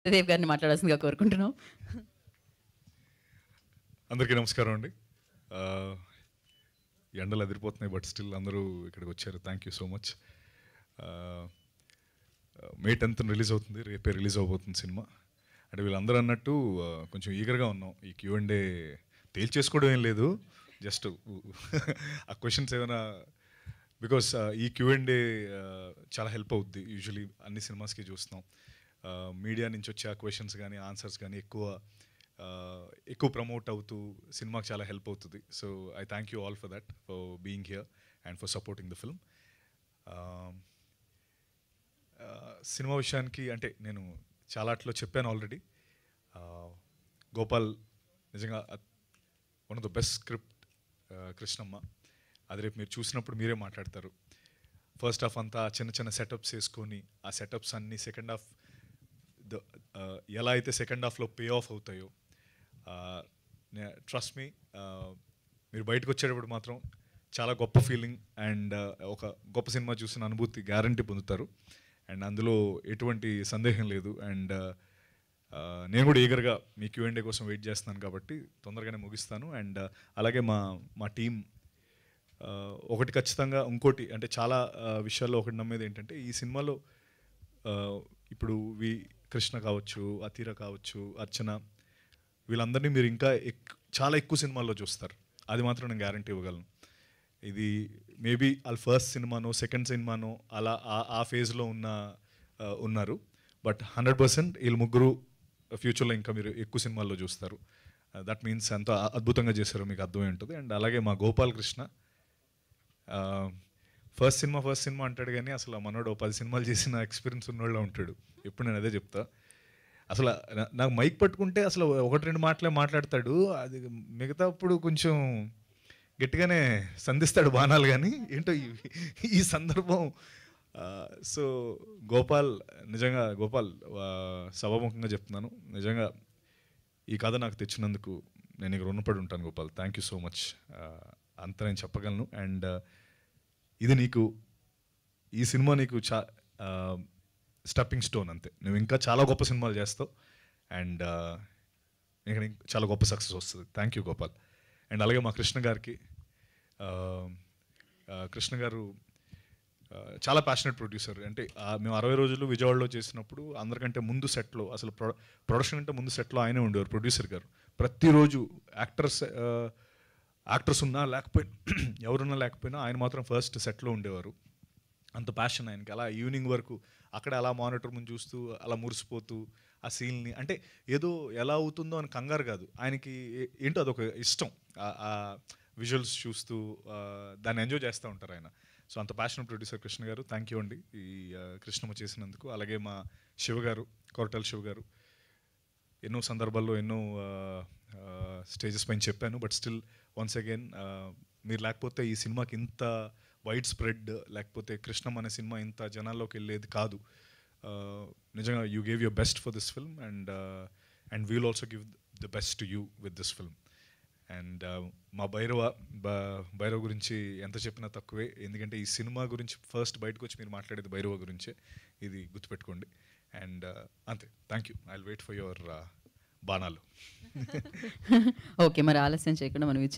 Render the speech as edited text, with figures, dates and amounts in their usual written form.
దేవ్ గారిని మాట్లాడాల్సిందిగా కోరుకుంటున్నాం. అందరికీ నమస్కారం అండి. ఎండలు అదిరిపోతున్నాయి, బట్ స్టిల్ అందరూ ఇక్కడికి వచ్చారు. Thank you so much. May 10th release అవుతుంది, రేపే రిలీజ్ అవబోతుంది సినిమా. అంటే వీళ్ళందరూ అన్నట్టు కొంచెం ఈగర్గా ఉన్నాం. ఈ Q&A తేల్చేసుకోవడం ఏం లేదు, జస్ట్ ఆ క్వశ్చన్స్ ఏమైనా, బికాస్ ఈ Q&A చాలా హెల్ప్ అవుద్ది. యూజువలీ అన్ని సినిమాస్కి చూస్తున్నాం, మీడియా నుంచి వచ్చే ఆ క్వశ్చన్స్ కానీ ఆన్సర్స్ కానీ ఎక్కువ ప్రమోట్ అవుతూ సినిమాకి చాలా హెల్ప్ అవుతుంది. So I thank you all for that, for being here and for supporting the film. Cinema విషయానికి అంటే నేను చాలా అట్లో చెప్పాను ఆల్రెడీ. గోపాల్ నిజంగా one of the best script, Krishnamma. అది రేపు మీరు చూసినప్పుడు మీరే మాట్లాడతారు. ఫస్ట్ హాఫ్ అంతా చిన్న చిన్న సెటప్స్ వేసుకొని, ఆ సెటప్స్ అన్నీ సెకండ్ హాఫ్ ఎలా అయితే సెకండ్ హాఫ్లో పే ఆఫ్ అవుతాయో, ట్రస్ట్ మీ, మీరు బయటకు వచ్చేటప్పుడు మాత్రం చాలా గొప్ప ఫీలింగ్ అండ్ ఒక గొప్ప సినిమా చూసిన అనుభూతి గ్యారంటీ పొందుతారు. అండ్ అందులో ఎటువంటి సందేహం లేదు. అండ్ నేను కూడా ఈగర్గా మీ Q&A కోసం వెయిట్ చేస్తున్నాను కాబట్టి తొందరగానే ముగిస్తాను. అండ్ అలాగే మా టీం ఒకటి ఖచ్చితంగా, ఇంకోటి అంటే చాలా విషయాల్లో ఒకటి నమ్మేది ఏంటంటే, ఈ సినిమాలో ఇప్పుడు కృష్ణ కావచ్చు, అతీర కావచ్చు, అర్చన, వీళ్ళందరినీ మీరు ఇంకా చాలా ఎక్కువ సినిమాల్లో చూస్తారు. అది మాత్రం నేను గ్యారంటీ ఇవ్వగలను. ఇది మేబీ వాళ్ళ ఫస్ట్ సినిమానో సెకండ్ సినిమానో అలా ఆ ఫేజ్లో ఉన్నారు. బట్ 100% వీళ్ళు ముగ్గురు ఫ్యూచర్లో ఇంకా మీరు ఎక్కువ సినిమాల్లో చూస్తారు. దట్ మీన్స్ ఎంత అద్భుతంగా చేశారో మీకు అర్థమై ఉంటుంది. అండ్ అలాగే మా గోపాల్ కృష్ణ ఫస్ట్ సినిమా అంటాడు, కానీ అసలు మనోడు 10 సినిమాలు చేసిన ఎక్స్పీరియన్స్ ఉన్నోళ్ళ ఉంటాడు. ఎప్పుడు నేను అదే చెప్తా. అసలు నాకు మైక్ పట్టుకుంటే అసలు 1-2 మాటలే మాట్లాడతాడు. అది మిగతా అప్పుడు కొంచెం గట్టిగానే సంధిస్తాడు బాణాలు, కానీ ఏంటో ఈ సందర్భం. సో గోపాల్, నిజంగా గోపాల్, సభాముఖంగా చెప్తున్నాను, నిజంగా ఈ కథ నాకు తెచ్చినందుకు నేను ఇక రుణపడి ఉంటాను Gopal. Thank you so much. అంత నేను చెప్పగలను. అండ్ ఇది ఈ సినిమా నీకు స్టెప్పింగ్ స్టోన్ అంతే. నువ్వు ఇంకా చాలా గొప్ప సినిమాలు చేస్తావు అండ్ ఇంకా చాలా గొప్ప సక్సెస్ వస్తుంది. Thank you Gopal. అండ్ అలాగే మా కృష్ణ గారికి, కృష్ణ గారు చాలా ప్యాషనెట్ ప్రొడ్యూసర్. అంటే మేము 60 రోజులు విజయవాడలో చేసినప్పుడు అందరికంటే ముందు సెట్లో, అసలు ప్రొడక్షన్ అంటే ముందు సెట్లో ఆయనే ఉండేవారు, ప్రొడ్యూసర్ గారు. ప్రతిరోజు యాక్టర్స్ ఉన్నా లేకపోయినా, ఎవరున్నా లేకపోయినా ఆయన మాత్రం ఫస్ట్ సెట్లో ఉండేవారు. అంత ప్యాషన్ ఆయనకి. అలా ఈవినింగ్ వరకు అక్కడ అలా మానిటర్ ముందు చూస్తూ అలా మురిసిపోతూ ఆ సీన్ని, అంటే ఏదో ఎలా అవుతుందో అని కంగారు కాదు, ఆయనకి ఏంటో అదొక ఇష్టం. ఆ విజువల్స్ చూస్తూ దాన్ని ఎంజాయ్ చేస్తూ ఉంటారు ఆయన. సో అంత ప్యాషన్ ప్రొడ్యూసర్ కృష్ణ గారు. థ్యాంక్ యూ అండి ఈ కృష్ణమ్మ చేసినందుకు. అలాగే మా శివగారు, కొరటాల శివ గారు, ఎన్నో సందర్భాల్లో ఎన్నో స్టేజెస్ పైన చెప్పాను, బట్ స్టిల్ వన్స్ అగైన్ మీరు లేకపోతే ఈ సినిమాకి ఇంత వైడ్ స్ప్రెడ్, లేకపోతే కృష్ణమ్మ అనే సినిమా ఇంత జనాల్లోకి వెళ్ళేది కాదు. నిజంగా you gave your best for this film and we'll also give the best to you with this film. And మా భైరవ గురించి ఎంత చెప్పినా తక్కువే, ఎందుకంటే ఈ సినిమా గురించి ఫస్ట్ బయటకు వచ్చి మీరు మాట్లాడేది భైరవ గురించే, ఇది గుర్తుపెట్టుకోండి. అండ్ అంతే. Thank you. I will wait for your బాణాలు. ఓకే, మరి ఆలస్యం చేయకుండా మనం ఇచ్చే